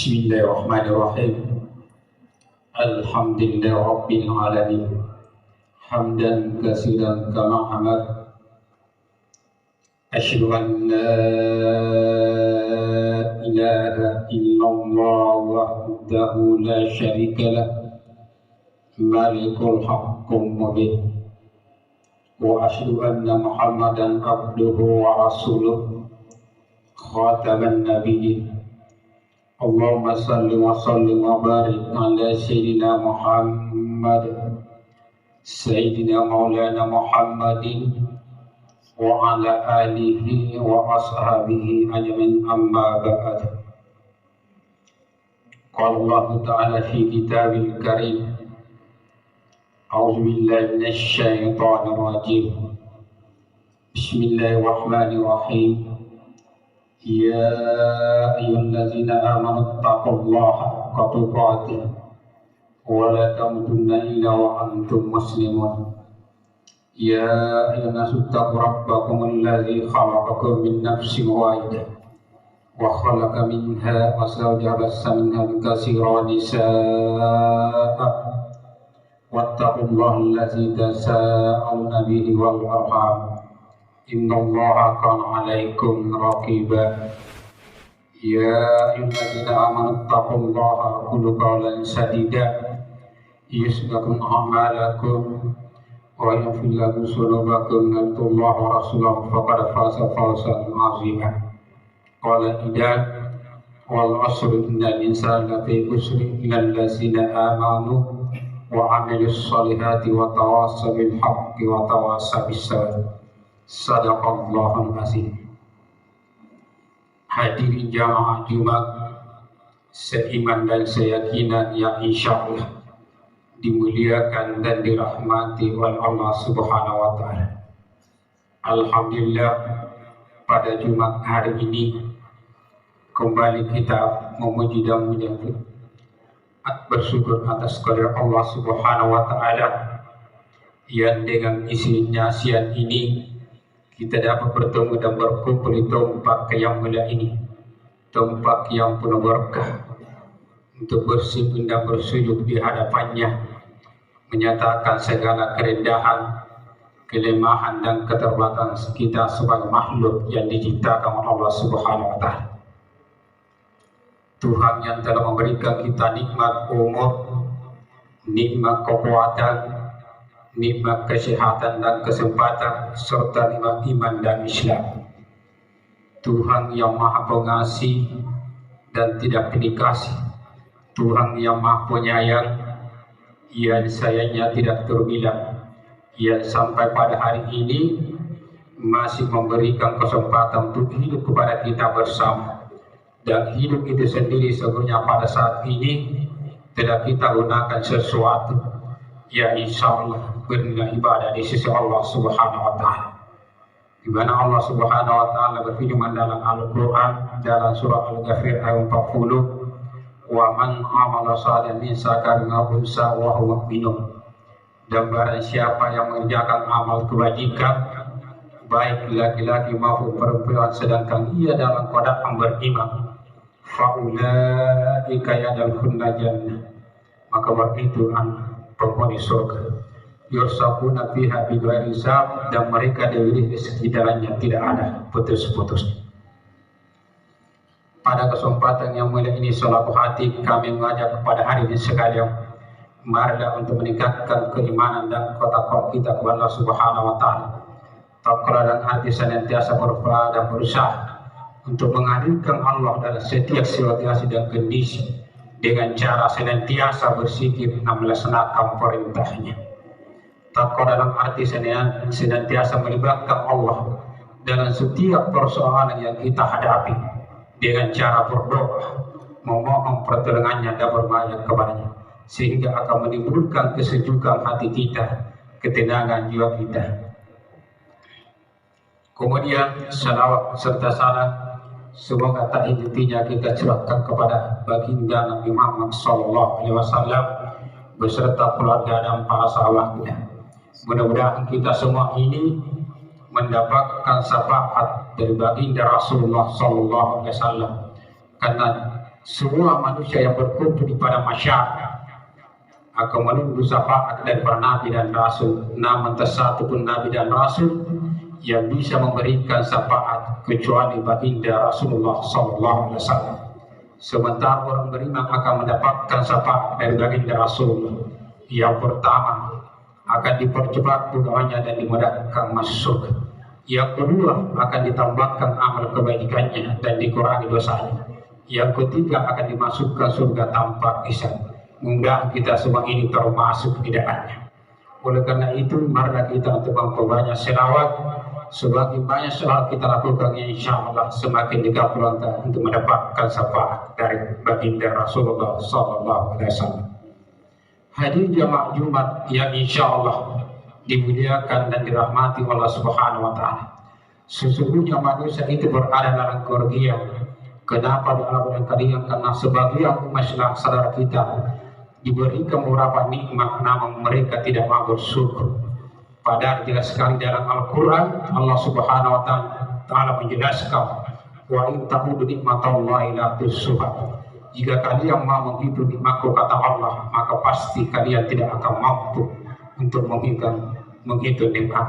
Bismillahirrahmanirrahim. Alhamdulillah Rabbil Alamin. Hamdan katsiran kama hamad. Asyhadu an la ilaha illallah wahdahu la syarika lah. Malikul haqqul mubin. Wa asyhadu anna Muhammadan abduhu wa rasuluh. Khataman nabiyyin. Allahumma salli wa sallim wa barik ala Sayyidina Muhammad Sayyidina Maulana Muhammadin wa ala alihi wa ashabihi ajmain, amma ba'd. Qala Allah Ta'ala fi kitabil karim, a'udzu billahi minasy syaithanir rajim. Bismillahirrahmanirrahim. Ya ayyuhallazina amanu taqullaha haqqa tuqatih wa la tamutunna illa wa antum muslimun. Ya ayyuhan nasu taqu rabbakumul ladzi khalaqakum min nafsin wahidah wa khalaqa minha zawjaha bassa minha katsiran nisaa'a wattaqullaha allazi tasaaluna bihi wal arham. Innallaha kana 'alaikum raqiba. Ya ayyuhallazina amanu taqullaha wa qulu qawlan sadida yuslih lakum a'malakum wa yaghfir lakum dhunubakum wa atii'ullaha wa rasulahu faqad faza fawzan 'azima. Qala idan wal 'asri innal insana lafi khusrin illal ladzina amanu wa 'amilus shalihati wa tawassaw bil haqqi wa tawassaw bis sabr. Sadaqallahul azim. Hadirin jamaah Jumat seiman dan seyakinan yang insyaallah dimuliakan dan dirahmati oleh Allah Subhanahu wa taala. Alhamdulillah, pada Jumat hari ini kembali kita memuji dan bersyukur atas kehadirat Allah Subhanahu wa taala yang dengan isinya siang ini kita dapat bertemu dan berkumpul di tempat yang mulia ini, tempat yang penuh berkah, untuk bersimpan dan bersujud di hadapannya, menyatakan segala kerendahan, kelemahan dan keterbatasan kita sebagai makhluk yang diciptakan oleh Allah Subhanahu wa taala. Tuhan yang telah memberikan kita nikmat umur, nikmat kekuatan, nikmat kesehatan dan kesempatan, serta nikmat iman dan Islam. Tuhan yang maha pengasih dan tidak pilih kasih, Tuhan yang maha penyayang, yang sayangnya tidak terbilang, yang sampai pada hari ini masih memberikan kesempatan untuk hidup kepada kita bersama. Dan hidup itu sendiri sebenarnya pada saat ini telah kita gunakan sesuatu ya insyaallah bernilai ibadah di sisi Allah Subhanahu wa taala. Di mana Allah Subhanahu wa taala berfirman dalam Al-Qur'an dalam surah Al-Ghafir ayat 40, "Wa man 'amala shalihan min dzakarin aw unsa wa huwa mu'minun." Dan barang siapa yang mengerjakan amal kebajikan, baik laki-laki maupun perempuan, sedangkan ia dalam keadaan beriman, faulaika yadkhuluna jannah, maka begitu penghuni surga. Yursaquna fiha bighairi hisab, dan mereka diberi rezeki dalamnya tidak ada putus-putus. Pada kesempatan yang mulia ini, selaku hati kami mengajak kepada hari ini sekalian, marilah untuk meningkatkan keimanan dan ketakwaan kita kepada Allah Subhanahu wa taala. Takwa dan hati senantiasa berupaya dan berusaha untuk menghadirkan Allah dalam setiap situasi dan kondisi, dengan cara senantiasa bersikap dan melaksanakan perintahnya. Takwa dalam arti senantiasa melibatkan Allah dalam setiap persoalan yang kita hadapi, dengan cara berdoa, memohon pertolongannya dan berbanyak kepadanya, sehingga akan menimbulkan kesejukan hati kita, ketenangan jiwa kita. Kemudian salawat serta salam semoga tak henti-hentinya kita curahkan kepada baginda Nabi Muhammad SAW beserta keluarga dan para sahabatnya. Mudah-mudahan kita semua ini mendapatkan syafaat dari baginda Rasulullah SAW, karena semua manusia yang berkumpul di pada masyarakat akan menunggu syafaat dari para nabi dan rasul, namun tak satu pun nabi dan rasul yang bisa memberikan syafaat kecuali baginda Rasulullah SAW. Sementara orang beriman akan mendapatkan syafaat dari baginda Rasulullah. Yang pertama, akan dipercepat doanya dan dimudahkan masuk. Yang kedua, akan ditambahkan amal kebaikannya dan dikurangi dosanya. Yang ketiga, akan dimasukkan surga tanpa hisab. Mudah kita semua ini termasuk di dalamnya. Oleh karena itu, marilah kita untuk memperbanyak selawat. Semakin banyak selawat kita lakukan, insya Allah semakin dekat kita untuk mendapatkan syafaat dari baginda Rasulullah SAW. Hadir jamaah Jumat yang insya Allah dimuliakan dan dirahmati Allah Subhanahu Wa Taala. Sesungguhnya manusia itu berada dalam kerugian. Kenapa di alam kalian? Karena sebagian umat Islam saudara kita diberikan beberapa nikmat, namun mereka tidak mau bersyukur. Padahal jelas sekali dalam Al-Quran Allah Subhanahu Wa Taala menjelaskan, wa in ta'udu nikmatallahi la tuhsuha. Jika kalian mau menghitung nikmatku kata Allah, maka pasti kalian tidak akan mampu untuk menghitung nikmat.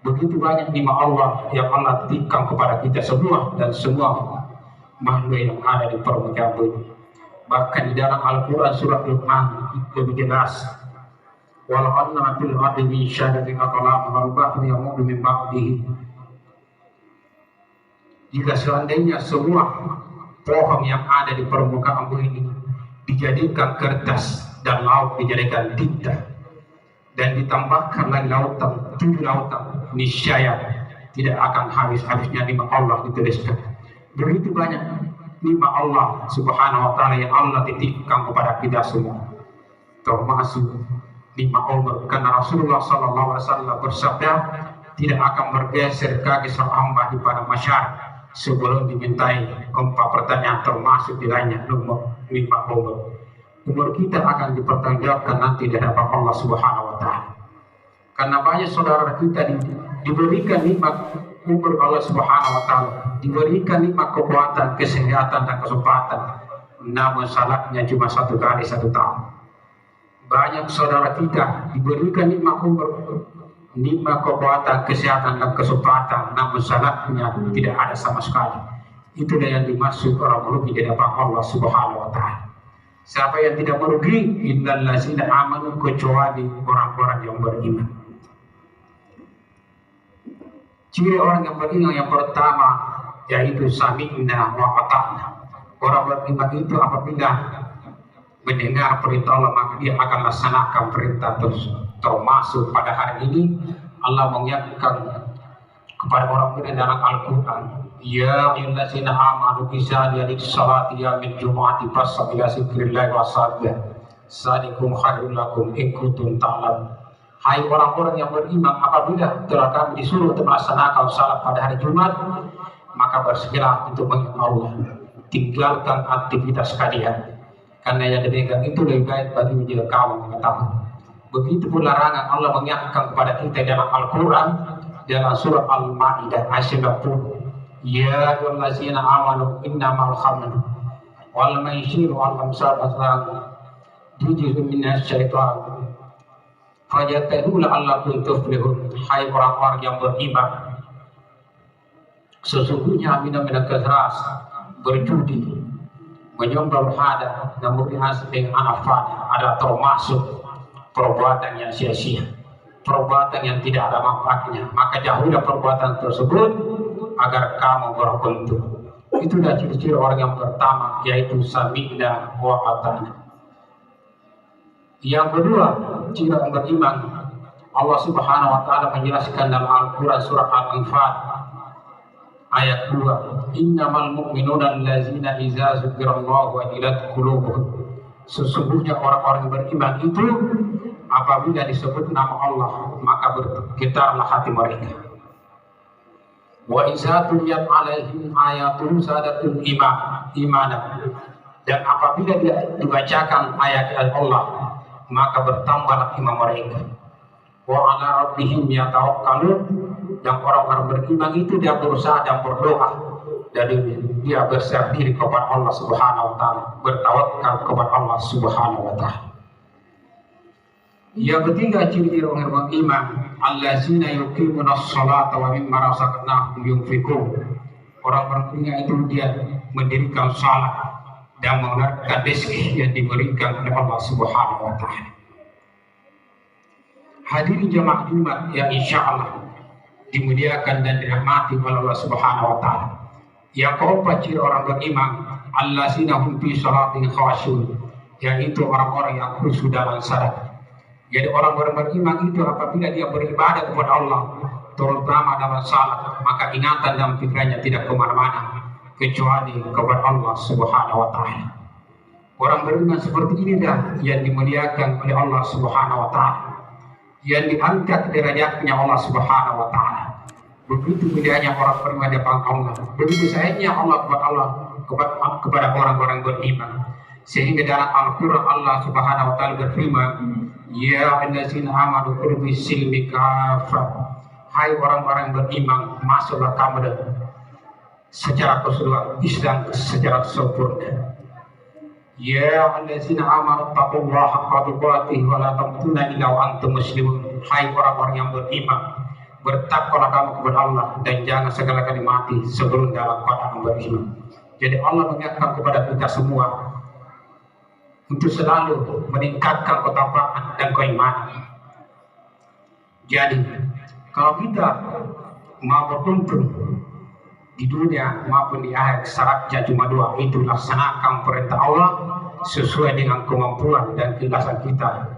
Begitu banyak nikmat Allah yang Allah titipkan kepada kita semua dan semua makhluk yang ada di permukaan bumi. Bahkan di dalam Al-Quran surat Luqman lebih jelas, walau anna fil ardi min syajaratin aqlamun wal bahru yamudu min ba'dihi. Jika seandainya semua pohon yang ada di permukaan bumi ini dijadikan kertas dan laut dijadikan tinta dan ditambahkan lagi lautan, 7 lautan, niscaya tidak akan habis-habisnya nikmat Allah dituliskan. Begitu banyak nikmat Allah Subhanahu Wa Taala yang Allah titipkan kepada kita semua, termasuk nikmat umur. Karena Rasulullah SAW bersabda, tidak akan bergeser kaki seorang hamba di pada masyarakat sebelum dimintai 4 pertanyaan, termasuk di lainnya nikmat umur. Umur kita akan dipertanggungjawabkan nanti di hadapan Allah Subhanahu Wa Taala. Karena banyak saudara kita diberikan nikmat umur Allah Subhanahu Wa Taala, diberikan nikmat kekuatan, kesehatan dan kesempatan, namun salahnya cuma 1 kali 1 tahun. Banyak saudara kita diberikan nikmat umur, nikmat kekuatan, kesehatan dan kesempatan, namun salahnya tidak ada sama sekali. Itulah yang dimaksud orang merugi di hadapan Allah Subhanahu Wa Taala. Siapa yang tidak merugi? Innal ladzina amanu, kecuali orang-orang yang beriman. Ciri orang yang beriman yang pertama yaitu sami'na wa ata'na. Orang beriman itu apabila mendengar perintah Allah maka dia akan laksanakan perintah termasuk pada hari ini Allah mengingatkan kepada orang beriman dalam Al-Quran, ya ayyuhallazina amanu idza qumtum sholati yaumil jumu'ati fas'au ila dzikrillahi wasabbihu dzalikum khairul lakum in kuntum ta'lamun. Hai orang-orang yang beriman, apabila telah kami disuruh untuk melaksanakan salat pada hari Jumat, maka bersegera untuk mengingat Allah, tinggalkan aktivitas kalian, karena yang demikian itu lebih baik bagi jika kamu mengetahui. Begitu pula larangan Allah mengingatkan kepada kita dalam Al-Quran dalam surat Al-Ma'idah ayat 90, ya ayyuhallazina amanu innamal khamru wal maisiru wal ansab azlam rijzun minasyaitan fajtanibuhu la'allakum tuflihun. Hai orang-orang yang beriman, sesungguhnya minuman keras, berjudi, menyembah berhala dan berhias dengan anafana adalah termasuk perbuatan yang sia-sia, perbuatan yang tidak ada manfaatnya. Maka jauhilah perbuatan tersebut agar kamu beruntung. Itulah ciri-ciri orang yang pertama, yaitu sami'na wa ata'na. Yang kedua, ciri orang beriman, Allah Subhanahu Wa Taala menjelaskan dalam Al-Quran surat Al-Anfal ayat 2, innamal mu'minuna allazina idza dzukirallahu wajilat qulubuhum. Sesungguhnya orang-orang beriman itu apabila disebut nama Allah maka bergetarlah hati mereka. Wa idza tuliyat alaihim ayatun zadatul imanan. Dan apabila dibacakan ayat-ayat Allah maka bertambahlah iman mereka. Wa ala rabbihim yatawakkalun. Yang orang-orang beriman itu dia berusaha dan berdoa dari dia berserah diri kepada Allah Subhanahu wa taala, bertawakal kepada Allah Subhanahu wa taala. Yang ketiga ciri orang yang beriman, allazina yuqimuna sholata wa mimma razaqnahum yunfiqun. Orang beriman itu dia mendirikan salat dan mengeluarkan rezeki yang diberikan oleh Allah Subhanahu wa taala. Hadirin jamaah Jumat yang insya Allah dimuliakan dan dirahmati oleh Allah Subhanahu wa taala. Yang keempat ciri orang beriman, allazina hum fi sholatin khashi'un, yaitu orang-orang yang khusyuk dalam salat. Jadi orang beriman itu apabila dia beribadah kepada Allah, terutama dalam salat, maka ingatan dan pikirannya tidak kemana-mana kecuali kepada Allah Subhanahu wa taala. Orang beriman seperti ini dah yang dimuliakan oleh Allah Subhanahu wa taala, yang diangkat derajatnya Allah Subhanahu wa taala. Begitu mulianya orang beriman di depan Allah, begitu sayangnya Allah kepada orang-orang beriman. Sehingga dalam Al-Qur'an Allah Subhanahu wa taala berfirman, ya allazina amanu qulu silmi kafah. Hai orang-orang beriman, masuklah kamu secara keseluruhan Islam secara sempurna. Ya allazina amanu taqullaha haqqa tuqatih wa la tamutunna illa wa antum muslimun. Hai orang-orang yang beriman, bertakwalah kamu kepada Allah dan jangan segala kali mati sebelum dalam keadaan beriman. Jadi Allah mengingatkan kepada kita semua untuk selalu meningkatkan ketakwaan dan keimanan. Jadi kalau kita mau beruntung di dunia maupun di akhir, syaratnya cuma dua, itu laksanakan perintah Allah sesuai dengan kemampuan dan keikhlasan kita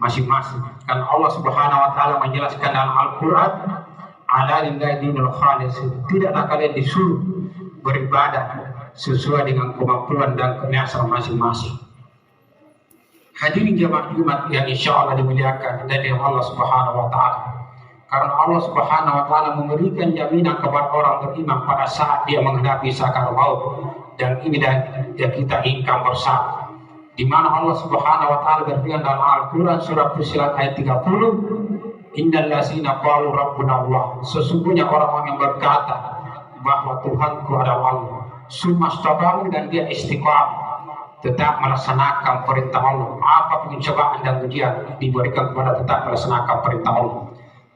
masing-masing. Karena Allah Subhanahu wa taala menjelaskan dalam Al-Qur'an, ala lillahi dinul khalis, tidaklah kalian disuruh beribadah sesuai dengan kemampuan dan keikhlasan masing-masing. Hadirin jamaah Jumat yang insya Allah dimuliakan dari Allah Subhanahu wa taala. Karena Allah Subhanahu wa taala memberikan jaminan kepada orang beriman pada saat dia menghadapi sakaratul maut, dan ini yang kita inginkan bersama. Di mana Allah Subhanahu wa taala berfirman dalam Al-Qur'an surah Fussilat ayat 30, innal ladzina qalu rabbuna Allah, sesungguhnya orang-orang yang berkata bahwa Tuhanku adalah Allah, sumastaqamu, dan dia istiqamah tetap melaksanakan perintah Allah. Apapun cobaan dan ujian diberikan kepada tetap melaksanakan perintah Allah.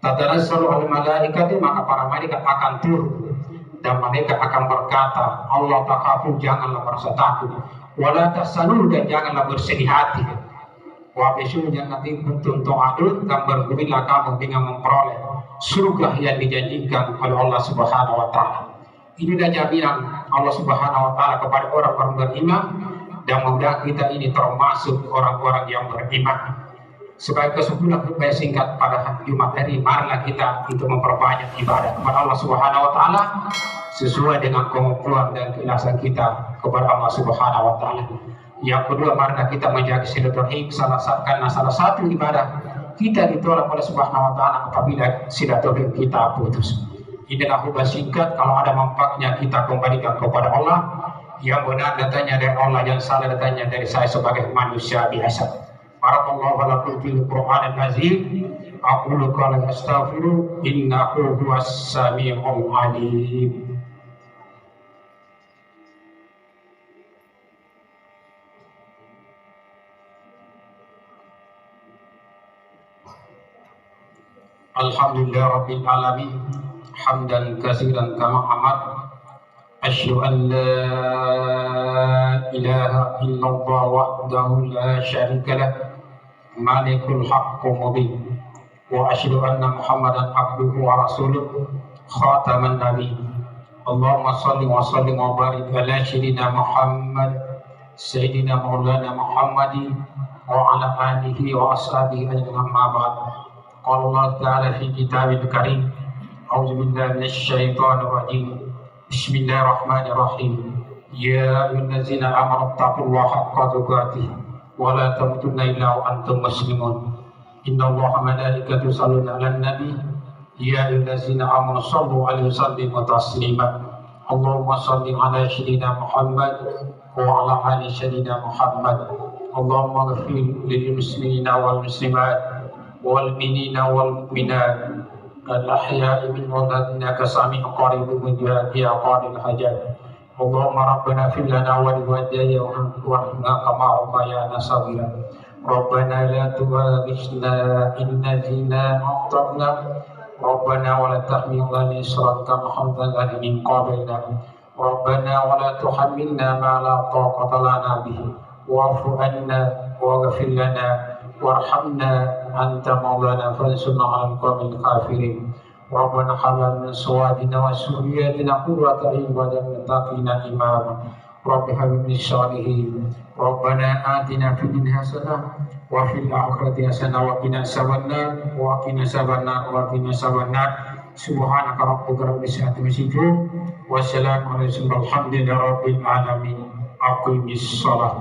Tatanazzalu al-malaikatu, maka para malaikat akan turun dan malaikat akan berkata, Allah takhafu, janganlah merasa takut, wala tahzanu, dan janganlah bersedih hati, wa bisyur, jangan kuntum tu'adun, dan bergembiralah kamu dengan memperoleh surga yang dijanjikan oleh Allah Subhanahu wa taala. Inilah jaminan Allah Subhanahu wa taala kepada orang-orang beriman, dan mudah kita ini termasuk orang-orang yang beriman. Sebagai kesimpulan khutbah singkat pada Jumat hari, marilah kita untuk memperbanyak ibadah kepada Allah Subhanahu wa taala sesuai dengan kemampuan dan keikhlasan kita kepada Allah Subhanahu wa taala. Yang kedua, marilah kita menjaga silaturahim, karena salah satu ibadah kita ditolak oleh Subhanahu wa taala apabila silaturahim kita putus. Inilah khutbah singkat, kalau ada manfaatnya kita kembalikan kepada Allah. Yang benar datanya dari Allah, yang salah datanya dari saya sebagai manusia biasa. Barakallahu lakum fil Qur'anil azim. Aqulu qala astaghfiru innahu huwas samiul alim. Alhamdulillah rabbil alamin, hamdan katsiran kama amar. Asyhadu an la ilaha illallah wahdahu la syarika lah, malikul haqqul mubin, wa asyhadu anna Muhammadan abduhu wa rasuluh, khataman nabi. Allahumma shalli wa sallim wa barik ala sayyidina Muhammad, sayyidina maulana Muhammadi wa ala alihi wa ashabihi ajma'in, amma ba'd. Qala Allah ta'ala fi kitabil karim, a'udzu billahi minasy syaithanir rajim. Bismillahirrahmanirrahim. Ya ayyuhallazina amanu taqullaha haqqa tuqatih wa la tamutunna illa wa antum muslimun. Innallaha wa malaikatahu yusholluna 'alan nabi. Ya ayyuhallazina amanu shallu 'alaihi wa sallimu taslima. Allahumma shalli 'ala sayyidina Muhammad wa 'ala ali sayyidina Muhammad. Allahumma ighfir lil muslimina wal muslimat wal mu'minina wal mu'minat al-ahya'i minhum innaka sami'un qaribun mujibul hajat. اللهم ربنا اغفر لنا ولوالدينا وارحمنا كما ربيانا صغيرا ربنا لا تؤاخذنا إن نسينا أو أخطأنا ربنا ولا تحمل علينا إصرا كما حملنا من قبلنا ربنا ولا تحملنا ما لا طاقة لنا به واعف عنا واغفر لنا وارحمنا أنت مولانا فانصرنا على القوم الكافرين ربنا هب لنا من أزواجنا وذرياتنا قرة أعين واجعلنا للمتقين إماما رب هب لنا الصالحين ربنا آتنا في الدنيا حسنة وفي الآخرة حسنة وقنا عذاب النار وقنا عذاب النار وقنا عذاب النار سبحانك ربك رب العزة عما يصفون والسلام على المرسلين والحمد لله رب العالمين أقم الصلاة